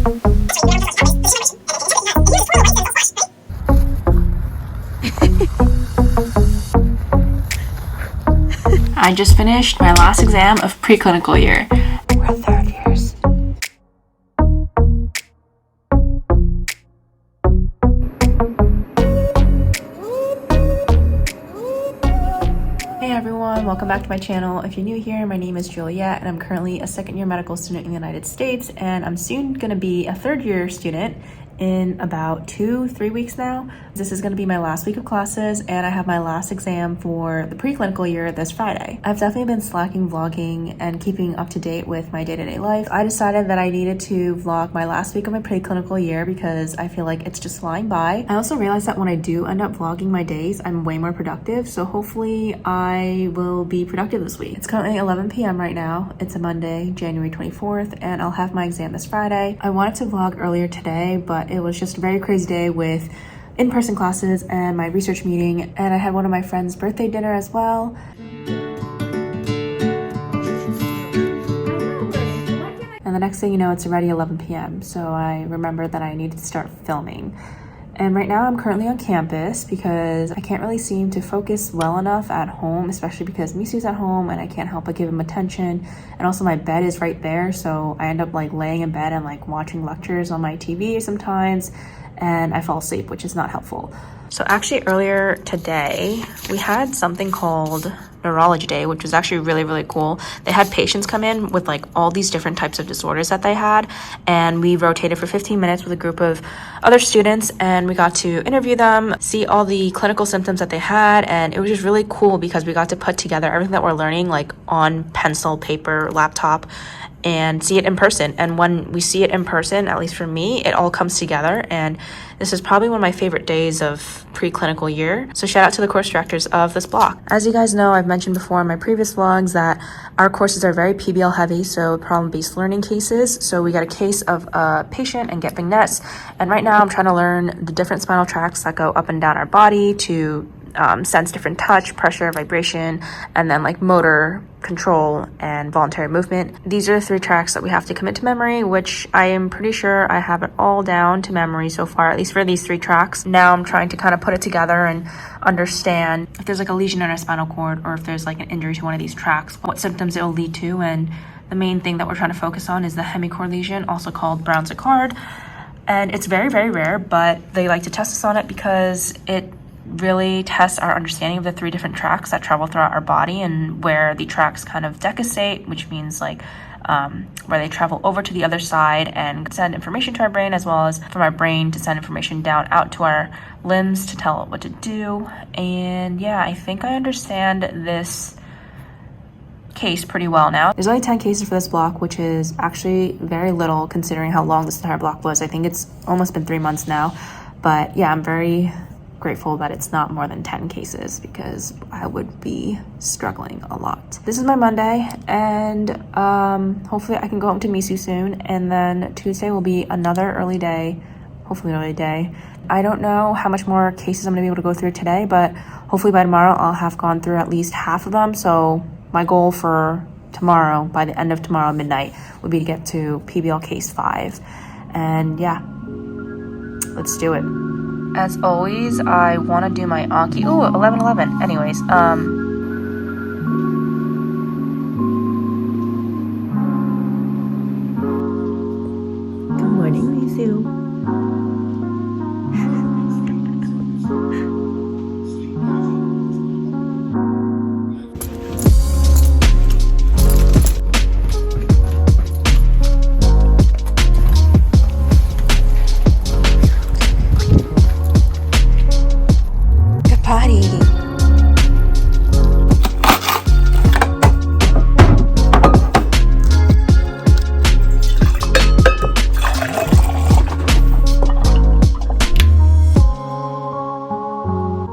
I just finished my last exam of preclinical year. We're third years. Hey everyone, welcome back to my channel. If you're new here, my name is Juliet and I'm currently a second-year medical student in the United States, and I'm soon going to be a third-year student in about 2-3 weeks now. This is going to be my last week of classes, and I have my last exam for the preclinical year this Friday. I've definitely been slacking vlogging and keeping up to date with my day-to-day life. I decided that I needed to vlog my last week of my preclinical year because I feel like it's just flying by. I also realized that when I do end up vlogging my days, I'm way more productive, so hopefully I will be productive this week. It's currently 11 p.m. right now. It's a Monday, January 24th, and I'll have my exam this Friday. I wanted to vlog earlier today, but it was just a very crazy day with in-person classes and my research meeting, and I had one of my friends' birthday dinner as well. And the next thing you know, it's already 11 p.m. so I remembered that I needed to start filming. And right now I'm currently on campus because I can't really seem to focus well enough at home, especially because Misu's at home and I can't help but give him attention. And also my bed is right there, so I end up like laying in bed and like watching lectures on my TV sometimes, and I fall asleep, which is not helpful. So actually earlier today, we had something called Neurology Day, which was actually really, really cool. They had patients come in with like all these different types of disorders that they had, and we rotated for 15 minutes with a group of other students, and we got to interview them, see all the clinical symptoms that they had, and it was just really cool because we got to put together everything that we're learning like on pencil, paper, laptop, and see it in person. And when we see it in person, at least for me, it all comes together, and this is probably one of my favorite days of preclinical year. So shout out to the course directors of this block. As you guys know, I've mentioned before in my previous vlogs that our courses are very PBL heavy, so problem-based learning cases. So we got a case of a patient and get vignettes, and right now I'm trying to learn the different spinal tracts that go up and down our body to sense different touch, pressure, vibration, and then like motor control and voluntary movement. These are the 3 tracks that we have to commit to memory, which I am pretty sure I have it all down to memory so far, at least for these 3 tracks. Now I'm trying to kind of put it together and understand if there's like a lesion in our spinal cord, or if there's like an injury to one of these tracks, what symptoms it will lead to. And the main thing that we're trying to focus on is the hemichord lesion, also called Brown-Séquard. And it's very, very rare, but they like to test us on it because it really tests our understanding of the 3 different tracks that travel throughout our body, and where the tracks kind of decussate, which means like where they travel over to the other side and send information to our brain, as well as from our brain to send information down out to our limbs to tell it what to do. And yeah, I think I understand this case pretty well now. There's only 10 cases for this block, which is actually very little considering how long this entire block was. I think it's almost been 3 months now, but yeah, I'm very grateful that it's not more than 10 cases because I would be struggling a lot. This is my Monday, and hopefully I can go home to Misu soon, and then Tuesday will be another early day, hopefully an early day. I don't know how much more cases I'm gonna be able to go through today, but hopefully by tomorrow I'll have gone through at least half of them. So my goal for tomorrow, by the end of tomorrow midnight, would be to get to PBL case 5. And yeah, let's do it. As always, I want to do my Anki. Ooh, 11:11. Anyways, Good morning, Misu.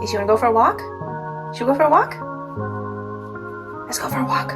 You wanna go for a walk? Should we go for a walk? Let's go for a walk.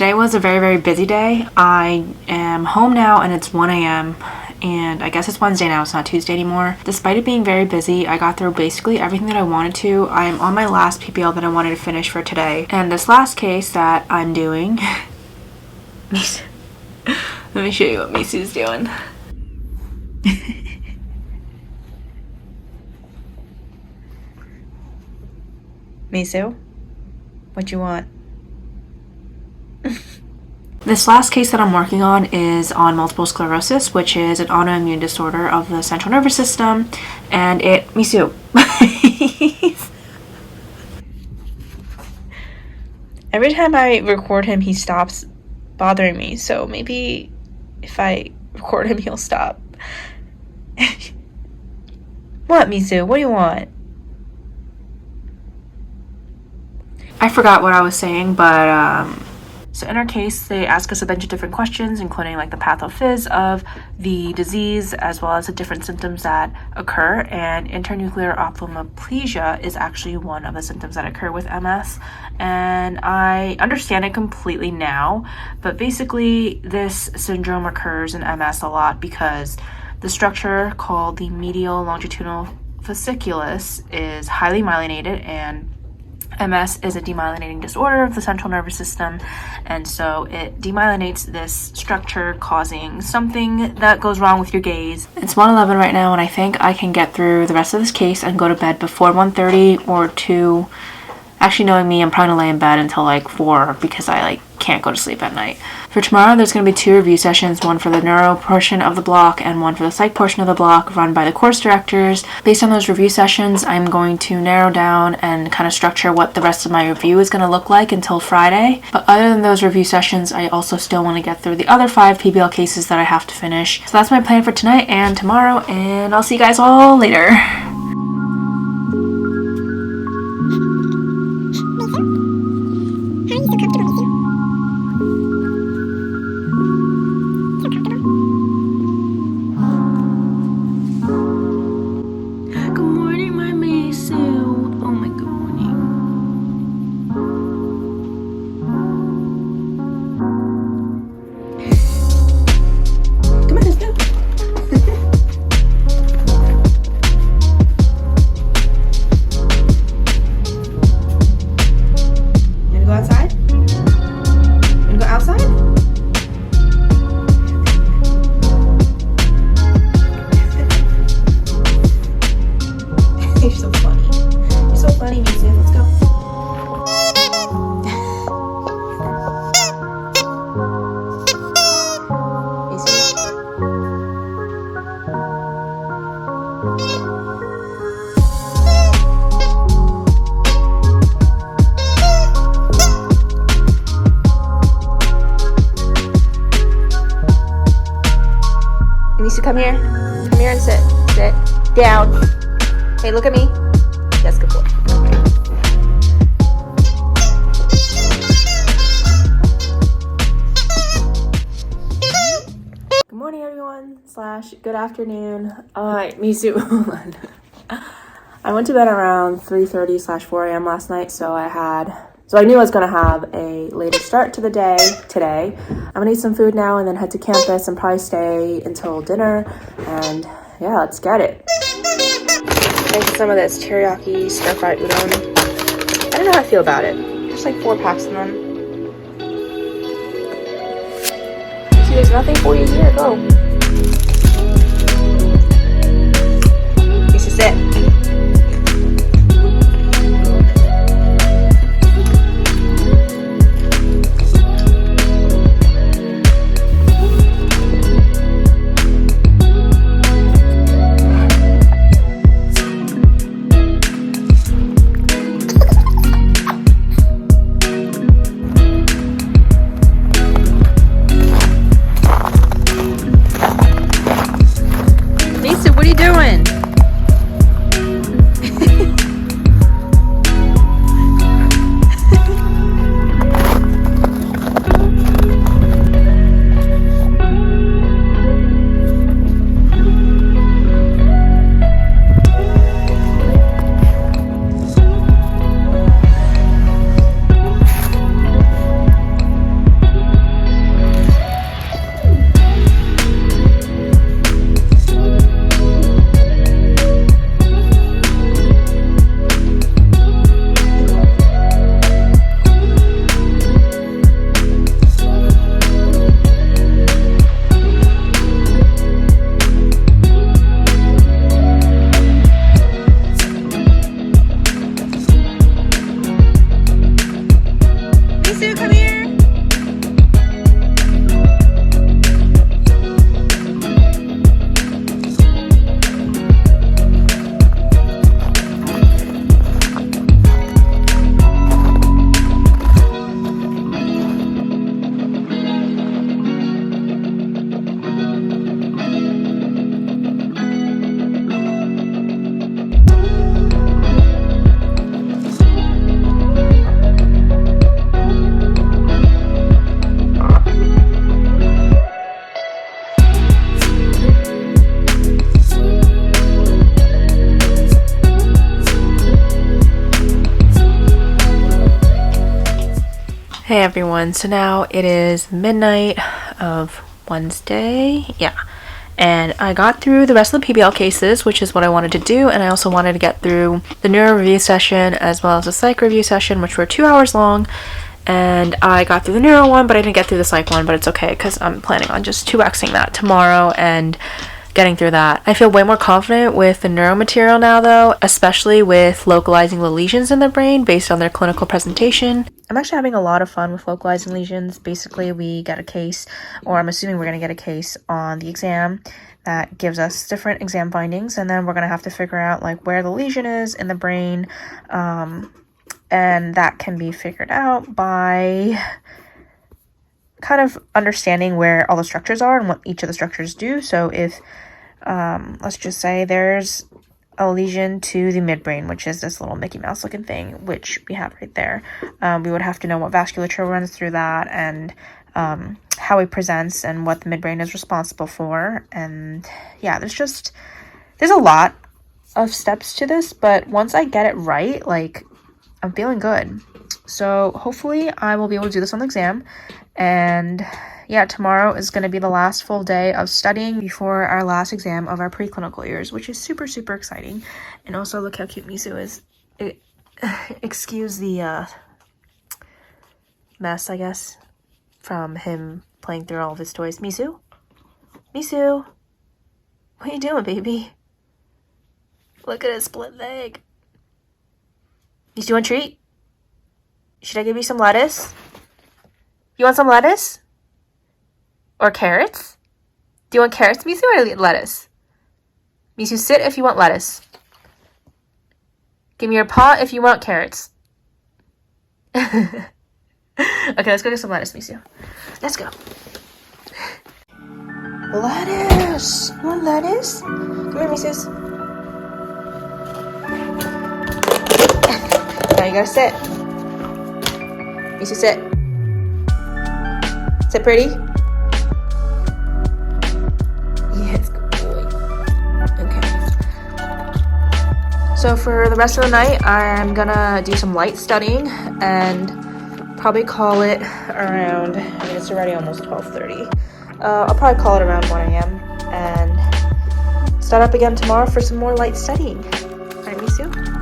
Today was a very busy day. I am home now and it's 1 a.m. and I guess it's Wednesday now, it's not Tuesday anymore. Despite it being very busy, I got through basically everything that I wanted to. I'm on my last PPL that I wanted to finish for today. And this last case that I'm doing... Let me show you what Misu's doing. Misu, what you want? This last case that I'm working on is on multiple sclerosis, which is an autoimmune disorder of the central nervous system, and Misu. Every time I record him, he stops bothering me, so maybe if I record him, he'll stop. What, Misu? What do you want? I forgot what I was saying, but so in our case, they ask us a bunch of different questions, including like the pathophys of the disease, as well as the different symptoms that occur. And internuclear ophthalmoplegia is actually one of the symptoms that occur with MS. And I understand it completely now, but basically this syndrome occurs in MS a lot because the structure called the medial longitudinal fasciculus is highly myelinated, and MS is a demyelinating disorder of the central nervous system, and so it demyelinates this structure, causing something that goes wrong with your gaze. It's 1:11 right now, and I think I can get through the rest of this case and go to bed before 1:30 or 2. Actually, knowing me, I'm probably gonna lay in bed until like 4 because I can't go to sleep at night. For tomorrow, there's going to be 2 review sessions, one for the neuro portion of the block and one for the psych portion of the block, run by the course directors. Based on those review sessions, I'm going to narrow down and kind of structure what the rest of my review is going to look like until Friday. But other than those review sessions, I also still want to get through the other 5 PBL cases that I have to finish. So that's my plan for tonight and tomorrow, and I'll see you guys all later. Misu, come here. Come here and sit. Sit down. Hey, look at me. Yes, good boy. Good morning, everyone. / good afternoon. Misu. I went to bed around 3:30 / 4 a.m. last night, so I knew I was going to have a later start to the day today. I'm going to eat some food now and then head to campus and probably stay until dinner. And yeah, let's get it. Thanks to some of this teriyaki stir-fried udon. I don't know how I feel about it. Just like 4 packs of them. See, there's nothing for you here. Go. This is it. Hey everyone, so now it is midnight of Wednesday, and I got through the rest of the PBL cases, which is what I wanted to do, and I also wanted to get through the neuro review session as well as the psych review session, which were 2 hours long, and I got through the neuro one, but I didn't get through the psych one, but it's okay, because I'm planning on just 2xing that tomorrow and getting through that. I feel way more confident with the neuro material now though, especially with localizing the lesions in the brain based on their clinical presentation. I'm actually having a lot of fun with localizing lesions. Basically, we get a case, or I'm assuming we're going to get a case on the exam that gives us different exam findings, and then we're going to have to figure out like where the lesion is in the brain, and that can be figured out by kind of understanding where all the structures are and what each of the structures do. So if let's just say there's a lesion to the midbrain, which is this little Mickey Mouse looking thing, which we have right there, we would have to know what vasculature runs through that, and how it presents and what the midbrain is responsible for. And yeah, there's a lot of steps to this, but once I get it right, like, I'm feeling good. So hopefully I will be able to do this on the exam. And yeah, tomorrow is going to be the last full day of studying before our last exam of our preclinical years, which is super, super exciting. And also, look how cute Misu is. Excuse the mess, I guess, from him playing through all of his toys. Misu? Misu? What are you doing, baby? Look at his split leg. Misu, you want a treat? Should I give you some lettuce? You want some lettuce? Or carrots? Do you want carrots, Misu, or lettuce? Misu, sit if you want lettuce. Give me your paw if you want carrots. Okay, let's go get some lettuce, Misu. Let's go. Lettuce! You want lettuce? Come here, Misu. Now you gotta sit. Misu, sit. Sit pretty. Yes, good boy. Okay. So for the rest of the night, I'm gonna do some light studying and probably call it around, I mean, it's already almost 12:30. I'll probably call it around 1 a.m. and start up again tomorrow for some more light studying. All right, Misu?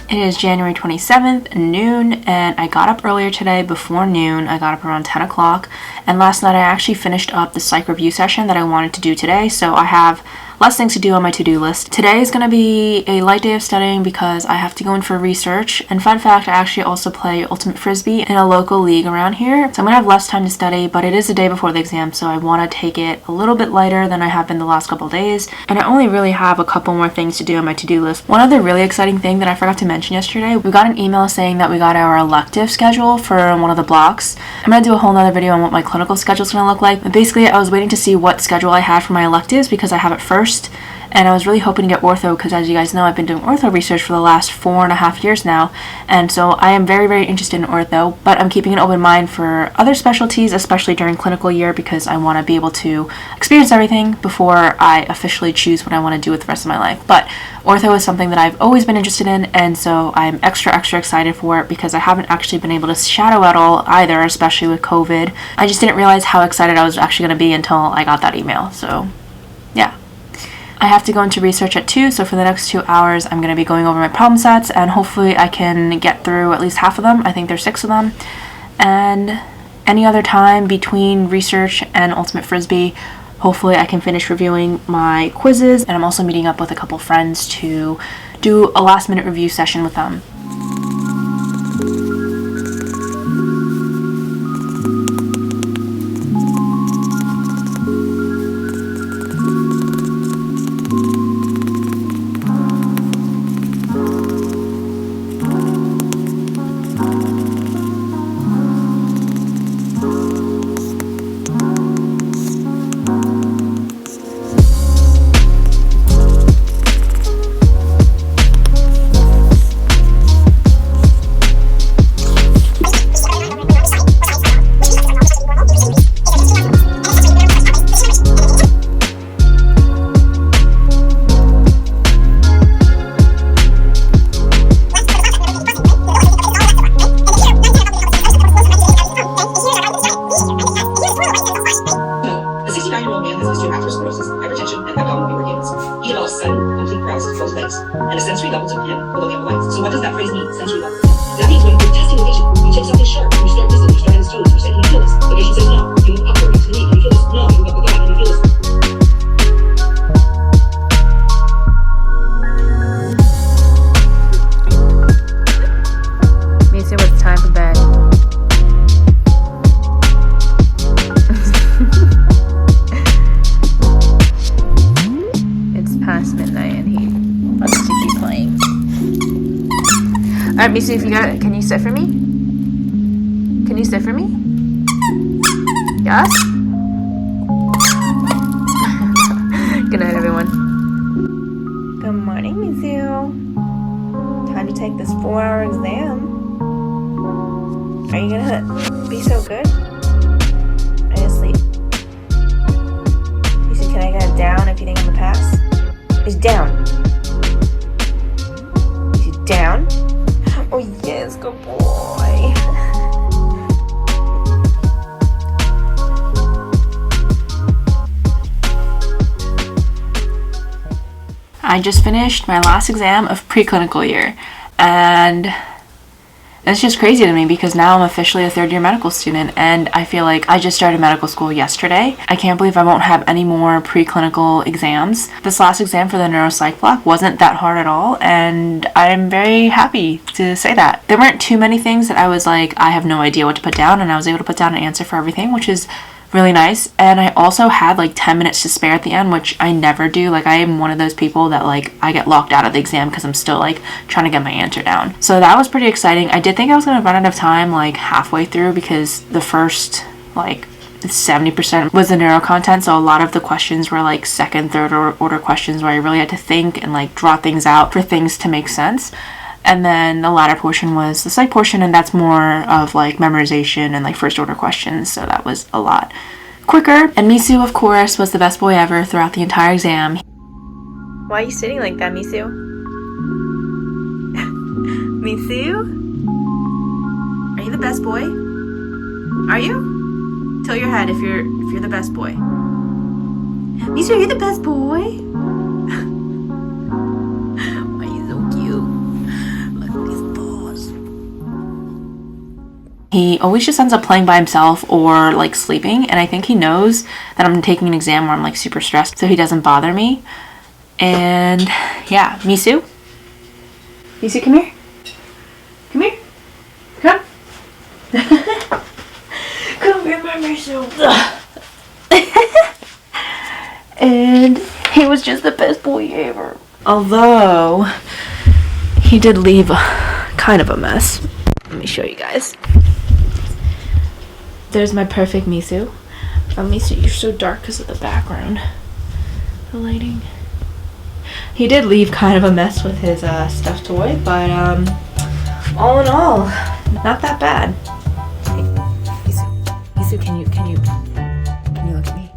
It is January 27th, noon, and I got up earlier today before noon. I got up around 10 o'clock, and last night I actually finished up the psych review session that I wanted to do today, so I have less things to do on my to-do list. Today is going to be a light day of studying because I have to go in for research, and fun fact, I actually also play ultimate frisbee in a local league around here, so I'm going to have less time to study, but it is the day before the exam, so I want to take it a little bit lighter than I have been the last couple days, and I only really have a couple more things to do on my to-do list. One other really exciting thing that I forgot to mention yesterday, we got an email saying that we got our elective schedule for one of the blocks. I'm going to do a whole nother video on what my clinical schedule is going to look like, but basically I was waiting to see what schedule I had for my electives because I have it first, and I was really hoping to get ortho because, as you guys know, I've been doing ortho research for the last 4.5 years now, and so I am very, very interested in ortho, but I'm keeping an open mind for other specialties, especially during clinical year, because I want to be able to experience everything before I officially choose what I want to do with the rest of my life. But ortho is something that I've always been interested in, and so I'm extra excited for it because I haven't actually been able to shadow at all either, especially with COVID. I just didn't realize how excited I was actually going to be until I got that email, so yeah. I have to go into research at 2, so for the next 2 hours I'm going to be going over my problem sets, and hopefully I can get through at least half of them. I think there's 6 of them. And any other time between research and ultimate frisbee, hopefully I can finish reviewing my quizzes, and I'm also meeting up with a couple friends to do a last minute review session with them. although they have a lens. So what does that phrase mean, sensory level? That means when you're testing the patient, you take something sharp, and you start listening, you start on his toes, you say, can you feel this? The patient says no, you move upward to the knee, can you feel this? No, you move up the thigh, can you feel this? Misu, it's time for bed. It's past midnight and he wants to keep playing. Alright, Misu, if you got it, can you sit for me? Can you sit for me? Yes? Good night, everyone. Good morning, Misu. Time to take this 4-hour exam. Are you gonna be so good? Are you asleep? You said, can I get a down if you think I'm a pass? It's down. Is it down? Oh yes, good boy. I just finished my last exam of preclinical year, and it's just crazy to me because now I'm officially a third-year medical student, and I feel like I just started medical school yesterday. I can't believe I won't have any more preclinical exams. This last exam for the neuropsych block wasn't that hard at all, and I'm very happy to say that. There weren't too many things that I was like, I have no idea what to put down, and I was able to put down an answer for everything, which is really nice. And I also had like 10 minutes to spare at the end, which I never do. Like, I am one of those people that like I get locked out of the exam because I'm still like trying to get my answer down. So that was pretty exciting. I did think I was going to run out of time like halfway through because the first like 70% was the neuro content, so a lot of the questions were like second, third order questions where I really had to think and like draw things out for things to make sense. And then the latter portion was the psych portion, and that's more of like memorization and like first order questions, so that was a lot quicker. And Misu, of course, was the best boy ever throughout the entire exam. Why are you sitting like that, Misu? Misu? Are you the best boy? Are you? Tilt your head if you're the best boy. Misu, are you the best boy? Why are you so cute? He always just ends up playing by himself or like sleeping, and I think he knows that I'm taking an exam where I'm like super stressed, so he doesn't bother me. And yeah, Misu? Misu, come here. Come here. Come. Come here, my Misu. And he was just the best boy ever. Although, he did leave kind of a mess. Let me show you guys. There's my perfect Misu. Misu, you're so dark because of the background. The lighting. He did leave kind of a mess with his stuffed toy, but all in all, not that bad. Hey, Misu, can you look at me?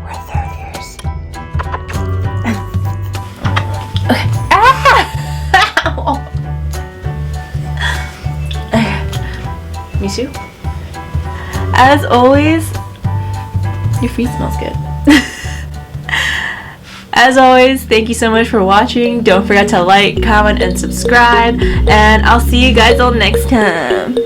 We're third years. Okay. Ow! Misu, as always, your feet smells good. As always, thank you so much for watching. Don't forget to like, comment, and subscribe, and I'll see you guys all next time.